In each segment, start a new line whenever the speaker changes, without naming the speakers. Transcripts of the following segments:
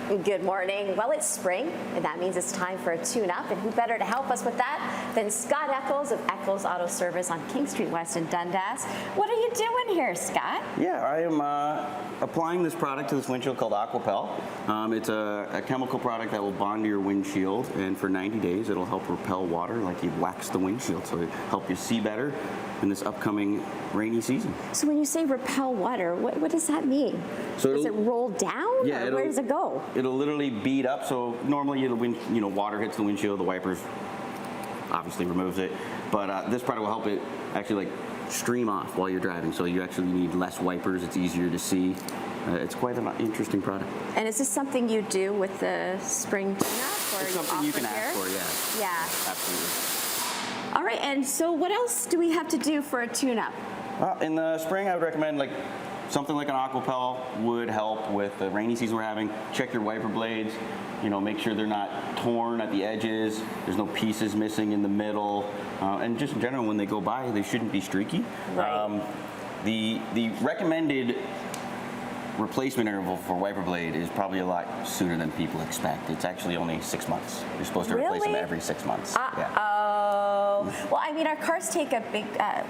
Good morning. Well, it's spring, and that means it's time for a tune-up, and who better to help us with that than Scott Eccles of Eccles Auto Service on King Street West in Dundas. What are you doing here, Scott?
Yeah, I am applying this product to this windshield called Aquapel. It's a chemical product that will bond to your windshield, and for 90 days it'll help repel water like you wax the windshield, so it'll help you see better in this upcoming rainy season.
So when you say repel water, what does that mean?
So
does it roll down,
yeah,
or where does it go?
It'll literally bead up. So normally, water hits the windshield, the wipers obviously removes it, but this product will help it actually stream off while you're driving. So you actually need less wipers. It's easier to see. It's quite an interesting product.
And is this something you do with the spring tune-up, or
it's something you can ask for, yeah.
Yeah.
Absolutely.
All right, and so what else do we have to do for a tune-up?
Well, in the spring, I would recommend something like an Aquapel would help with the rainy season we're having. Check your wiper blades, make sure they're not torn at the edges, there's no pieces missing in the middle, and just in general, when they go by, they shouldn't be streaky.
Right.
The recommended replacement interval for wiper blade is probably a lot sooner than people expect. It's actually only 6 months. You're supposed to replace them every 6 months.
Uh-oh. Well, I mean, our cars take a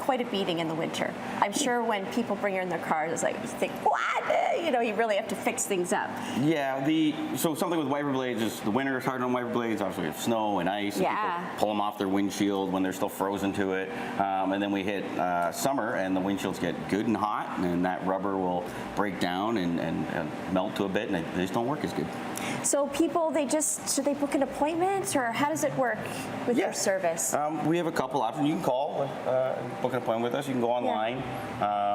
quite a beating in the winter. I'm sure when people bring in their cars, it's like, you think, what? You really have to fix things up.
Yeah, so something with wiper blades is the winter is hard on wiper blades. Obviously, we have snow and ice. And people pull them off their windshield when they're still frozen to it. And then we hit summer, and the windshields get good and hot, and that rubber will break down and melt to a bit, and they just don't work as good.
So people, should they book an appointment, or how does it work with your service?
We have a couple options. You can call, book an appointment with us. You can go online,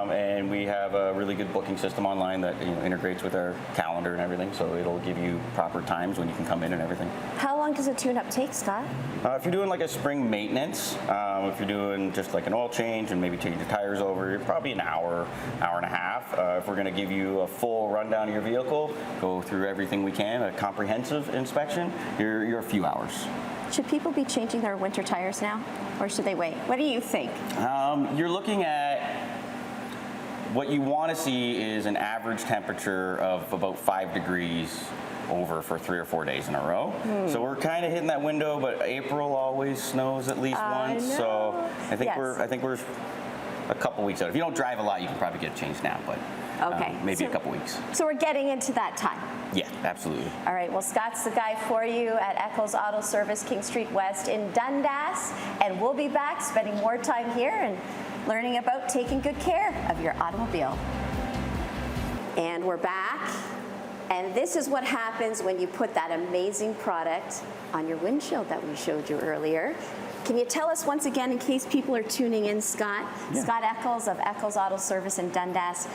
and we have a really good booking system online that integrates with our calendar and everything, so it'll give you proper times when you can come in and everything.
How long does a tune-up take, Scott?
If you're doing a spring maintenance, if you're doing just an oil change and maybe taking your tires over, you're probably an hour and a half. If we're going to give you a full rundown of your vehicle, go through everything we can, a comprehensive inspection, you're a few hours.
Should people be changing their winter tires now, or should they wait? What do you think?
You're looking at what you want to see is an average temperature of about 5 degrees over for 3 or 4 days in a row. So we're kind of hitting that window, but April always snows at least once. So I think we're a couple weeks out. If you don't drive a lot, you can probably get it changed now, but maybe a couple weeks.
So we're getting into that time.
Yeah, absolutely.
All right, well, Scott's the guy for you at Eccles Auto Service, King Street West in Dundas, and we'll be back spending more time here and learning about taking good care of your automobile. And we're back, and this is what happens when you put that amazing product on your windshield that we showed you earlier. Can you tell us once again, in case people are tuning in, Scott? Yeah. Scott Eccles of Eccles Auto Service in Dundas.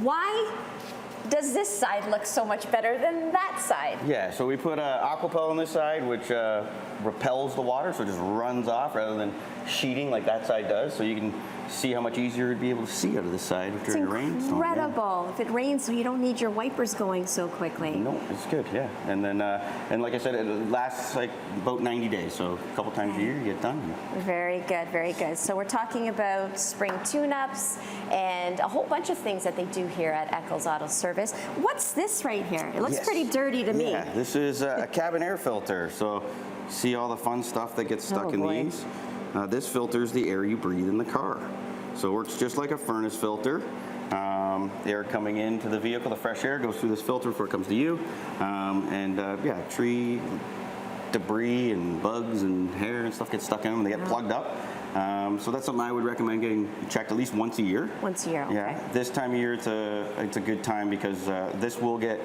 Why does this side look so much better than that side? Yeah, so we put Aquapel on this side, which repels the water, so it just runs off rather than sheeting like that side does. So you can see how much easier it'd be able to see out of this side if during a rainstorm. It's incredible. If it rains, so you don't need your wipers going so quickly. No, it's good, yeah. And then, and like I said, it lasts about 90 days, so a couple times a year you get done. Very good, very good. So we're talking about spring tune-ups and a whole bunch of things that they do here at Eccles Auto Service. What's this right here? It looks pretty dirty to me. Yeah, this is a cabin air filter. So see all the fun stuff that gets stuck in these? This filters the air you breathe in the car. So it works just like a furnace filter. The air coming into the vehicle, the fresh air goes through this filter before it comes to you. Tree debris and bugs and hair and stuff get stuck in them and they get plugged up. So that's something I would recommend getting checked at least once a year. Once a year, okay. Yeah, this time of year it's a good time because this will get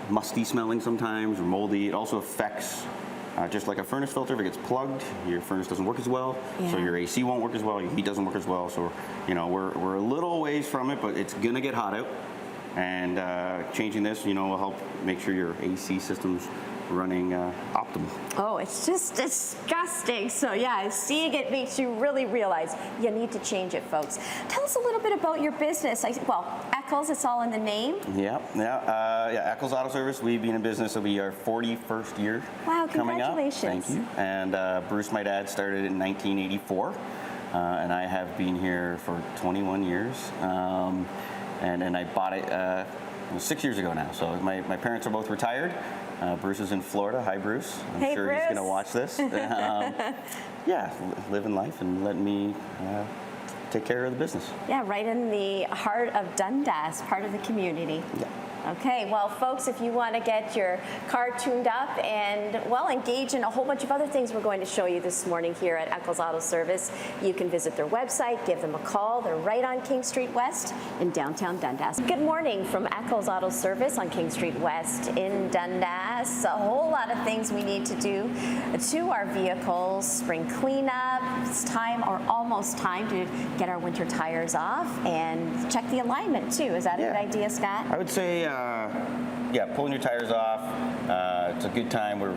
musty smelling sometimes or moldy. It also affects just like a furnace filter, if it gets plugged, your furnace doesn't work as well, so your AC won't work as well, your heat doesn't work as well, so we're a little ways from it, but it's gonna get hot out, and changing this, will help make sure your AC system's running optimal. Oh, it's just disgusting. So yeah, seeing it makes you really realize you need to change it, folks. Tell us a little bit about your business. Eccles, it's all in the name. Yeah, Eccles Auto Service. We've been in business, it'll be our 41st year. Wow, congratulations. Coming up. Thank you. And Bruce, my dad, started in 1984, and I have been here for 21 years. And I bought it
it was 6 years ago now. So my parents are both retired. Bruce is in Florida. Hi, Bruce. I'm sure
Bruce.
he's going to watch this. Yeah, living life and letting me take care of the business.
Yeah, right in the heart of Dundas, part of the community.
Yeah.
Okay, well, folks, if you want to get your car tuned up and, well, engage in a whole bunch of other things we're going to show you this morning here at Eccles Auto Service, you can visit their website, give them a call. They're right on King Street West in downtown Dundas. Good morning from Eccles Auto Service on King Street West in Dundas. A whole lot of things we need to do to our vehicles. Spring cleanup. It's time, or almost time, to get our winter tires off and check the alignment too. Is that a good idea, Scott?
I would say, yeah, pulling your tires off. It's a good time. We're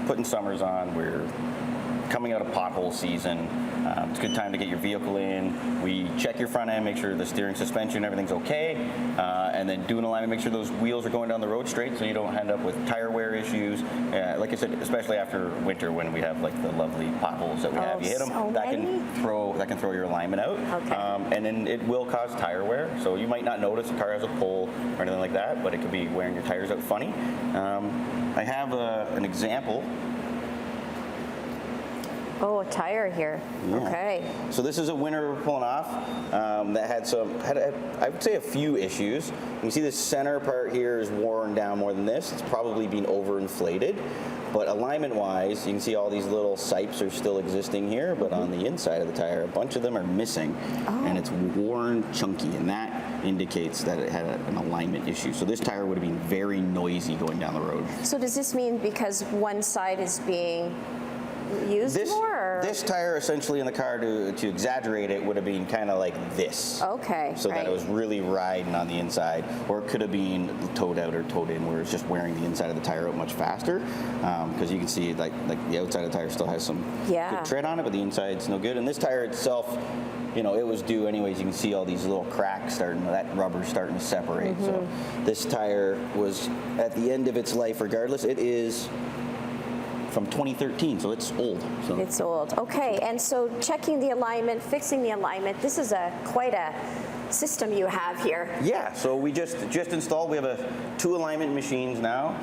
putting summers on. We're coming out of pothole season. It's a good time to get your vehicle in. We check your front end, make sure the steering, suspension, everything's okay, and then do an alignment, make sure those wheels are going down the road straight so you don't end up with tire wear issues. Like I said, especially after winter when we have like the lovely potholes that we have. You hit them,
so
that can throw your alignment out.
Okay.
And then it will cause tire wear. So you might not notice the car has a pull or anything like that, but it could be wearing your tires out funny. I have an example.
Oh, a tire here.
Yeah.
Okay.
So this is a winter we're pulling off that had I would say a few issues. You can see the center part here is worn down more than this. It's probably been overinflated. But alignment-wise, you can see all these little sipes are still existing here, but on the inside of the tire, a bunch of them are missing, and it's worn chunky, and that indicates that it had an alignment issue. So this tire would have been very noisy going down the road.
So does this mean because one side is being used more? Or?
This tire essentially in the car, to exaggerate it, would have been kind of like this.
Okay.
So that it was really riding on the inside, or it could have been towed out or towed in where it's just wearing the inside of the tire out much faster. Because you can see like the outside of the tire still has some good tread on it, but the inside's no good. And this tire itself, you know, it was due anyways. You can see all these little cracks starting, that rubber's starting to separate. So this tire was at the end of its life regardless. It is from 2013, so it's old. So.
It's old. Okay, and so checking the alignment, fixing the alignment, this is quite a system you have here.
Yeah, so we just installed, we have 2 alignment machines now,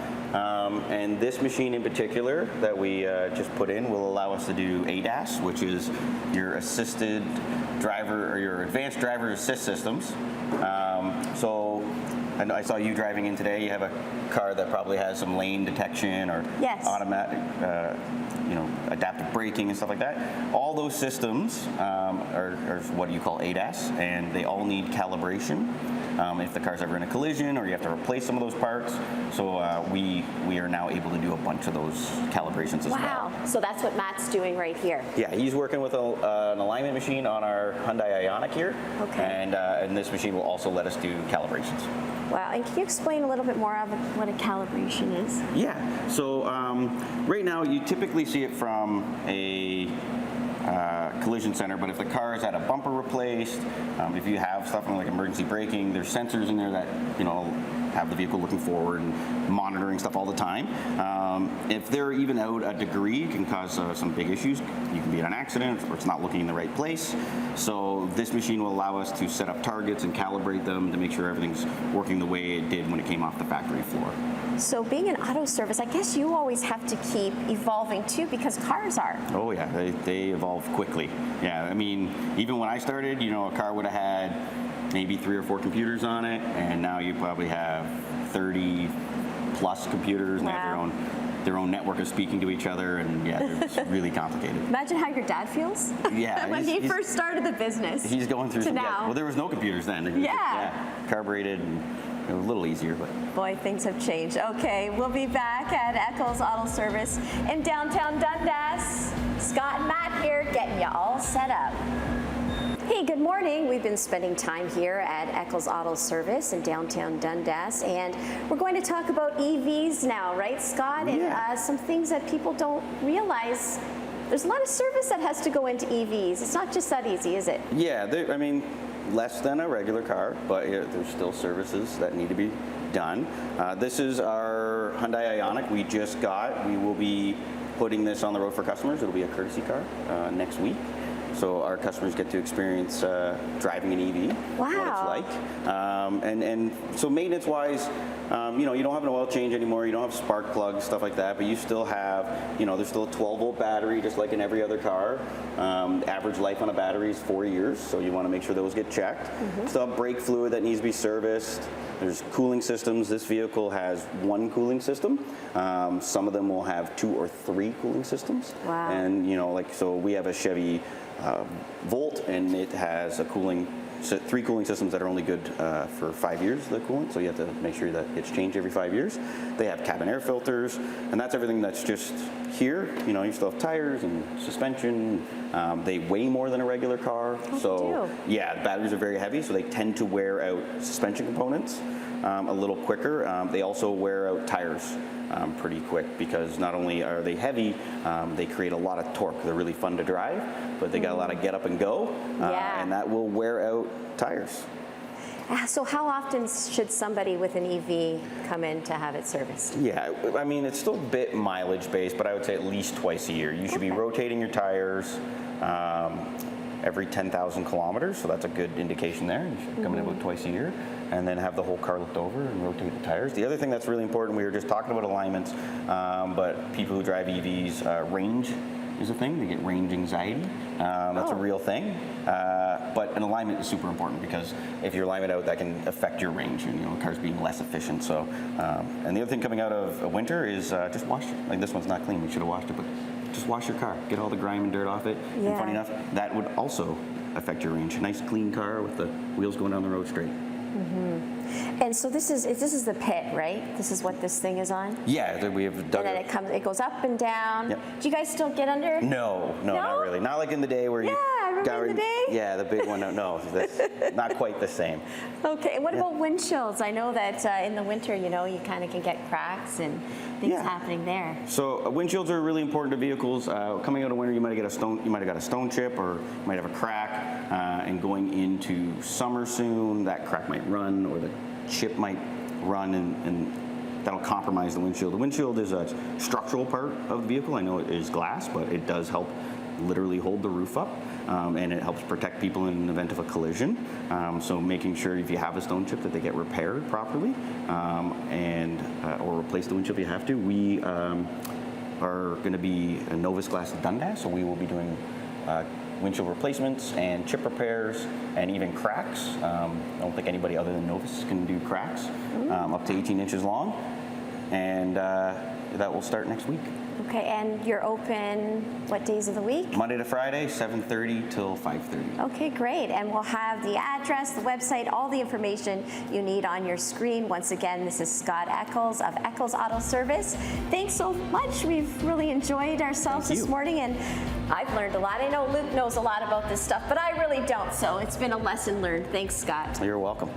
and this machine in particular that we just put in will allow us to do ADAS, which is your assisted driver, or your advanced driver assist systems. So I saw you driving in today. You have a car that probably has some lane detection or automatic, adaptive braking and stuff like that. All those systems are what you call ADAS, and they all need calibration. If the car's ever in a collision or you have to replace some of those parts. So we are now able to do a bunch of those calibrations as well.
Wow, so that's what Matt's doing right here.
Yeah, he's working with an alignment machine on our Hyundai Ioniq here.
Okay.
And this machine will also let us do calibrations.
Wow, and can you explain a little bit more of what a calibration is?
Yeah, so right now you typically see it from a collision center, but if the car is at a bumper replaced, if you have stuff like emergency braking, there's sensors in there that have the vehicle looking forward and monitoring stuff all the time. If they're even out a degree, it can cause some big issues. You can be in an accident or it's not looking in the right place. So this machine will allow us to set up targets and calibrate them to make sure everything's working the way it did when it came off the factory floor. So
being an auto service, I guess you always have to keep evolving too, because cars are.
Oh yeah, they evolve quickly. Yeah, I mean, even when I started, a car would have had maybe 3 or 4 computers on it, and now you probably have 30 plus computers, and they have their own network of speaking to each other, and yeah, it's really complicated.
Imagine how your dad feels.
Yeah.
when he first started the business.
He's going through
to now.
Well, there was no computers then. Carbureted, and it was a little easier, but.
Boy, things have changed. Okay, we'll be back at Eccles Auto Service in downtown Dundas. Scott and Matt here getting you all set up. Hey, good morning. We've been spending time here at Eccles Auto Service in downtown Dundas, and we're going to talk about EVs now, right, Scott?
Yeah.
And some things that people don't realize. There's a lot of service that has to go into EVs. It's not just that easy, is it?
Yeah, less than a regular car, but there's still services that need to be done. This is our Hyundai Ioniq we just got. We will be putting this on the road for customers. It'll be a courtesy car next week. So our customers get to experience driving an EV, what
Wow.
it's like. And so maintenance-wise, you know, you don't have an oil change anymore, you don't have spark plugs, stuff like that, but you still have, you know, there's still a 12-volt battery, just like in every other car. Average life on a battery is 4 years, so you want to make sure those get checked. Still have brake fluid that needs to be serviced. There's cooling systems. This vehicle has one cooling system. Some of them will have 2 or 3 cooling systems.
Wow.
And, you know, like, so we have a Chevy Volt, and it has a 3 cooling systems that are only good for 5 years, the coolant, so you have to make sure that it's changed every 5 years. They have cabin air filters, and that's everything that's just here. You know, you still have tires and suspension. They weigh more than a regular car. So yeah, batteries are very heavy, so they tend to wear out suspension components a little quicker. They also wear out tires pretty quick, because not only are they heavy, they create a lot of torque. They're really fun to drive, but they got a lot of get up and go, and that will wear out tires.
So how often should somebody with an EV come in to have it serviced?
Yeah, I mean, it's still a bit mileage based, but I would say at least twice a year. You should be rotating your tires every 10,000 kilometers, so that's a good indication there. You should come in about twice a year, and then have the whole car looked over and rotate the tires. The other thing that's really important, we were just talking about alignments, but people who drive EVs, range is a thing. They get range anxiety. That's a real thing. But an alignment is super important, because if your alignment out, that can affect your range, and, you know, the car's being less efficient. So, and the other thing coming out of winter is just wash it. Like, this one's not clean. We should have washed it, but just wash your car. Get all the grime and dirt off it. And funny enough, that would also affect your range. A nice clean car with the wheels going down the road straight.
And so this is the pit, right? This is what this thing is on?
Yeah, we have dug
And then it goes up and down.
Yep.
Do you guys still get under?
No, not really. Not like in the day where you...
remember in the day?
Yeah, the big one. No, that's not quite the same.
Okay, and what about windshields? I know that in the winter, you know, you kind of can get cracks and things happening there.
So windshields are really important to vehicles. Coming out of winter, you might have got a stone chip, or you might have a crack. And going into summer soon, that crack might run, or the chip might run, and that'll compromise the windshield. The windshield is a structural part of the vehicle. I know it is glass, but it does help literally hold the roof up, and it helps protect people in the event of a collision. So making sure if you have a stone chip that they get repaired properly, or replace the windshield if you have to. We are going to be a Novus Glass Dundas, so we will be doing windshield replacements and chip repairs and even cracks. I don't think anybody other than Novus can do cracks up to 18 inches long, and that will start next week.
Okay, and you're open what days of the week?
Monday to Friday, 7:30 till 5:30.
Okay, great. And we'll have the address, the website, all the information you need on your screen. Once again, this is Scott Eccles of Eccles Auto Service. Thanks so much. We've really enjoyed ourselves this morning, and I've learned a lot. I know Luke knows a lot about this stuff, but I really don't, so it's been a lesson learned. Thanks, Scott.
You're welcome.